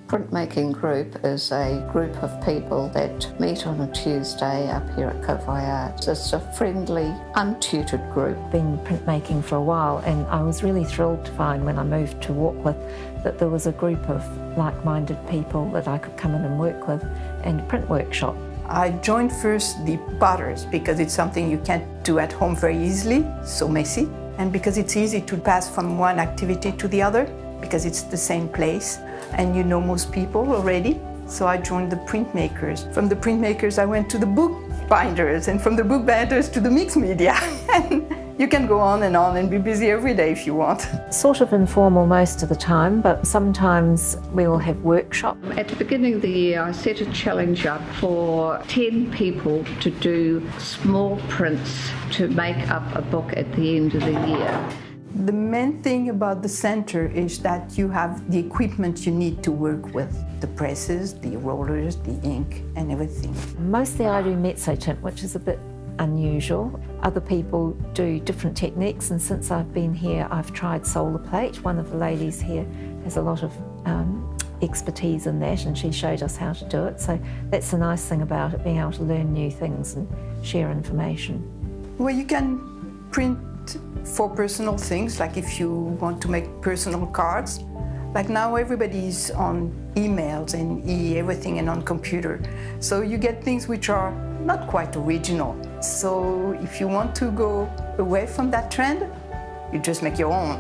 Printmaking group is a group of people that meet on a Tuesday up here at Kowhai. It's a friendly, untutored group. Been printmaking for a while, and I was really thrilled to find when I moved to Warkworth that there was a group of like-minded people that I could come in and work with, and a print workshop. I joined first the potters because it's something you can't do at home very easily, so messy, and because it's easy to pass from one activity to the other because it's the same place and you know most people already. So I joined the printmakers. From the printmakers I went to the bookbinders, and from the bookbinders to the mixed media. And you can go on and be busy every day if you want. Sort of informal most of the time, but sometimes we will have workshops. At the beginning of the year, I set a challenge up for 10 people to do small prints to make up a book at the end of the year. The main thing about the center is that you have the equipment you need to work with. The presses, the rollers, the ink and everything. Mostly I do mezzo tint, which is a bit unusual. Other people do different techniques, and since I've been here I've tried solar plate. One of the ladies here has a lot of expertise in that, and she showed us how to do it. So that's the nice thing about it, being able to learn new things and share information. Well, you can print for personal things, like if you want to make personal cards. Like now everybody's on emails and everything and on computer. So you get things which are not quite original. So if you want to go away from that trend, you just make your own.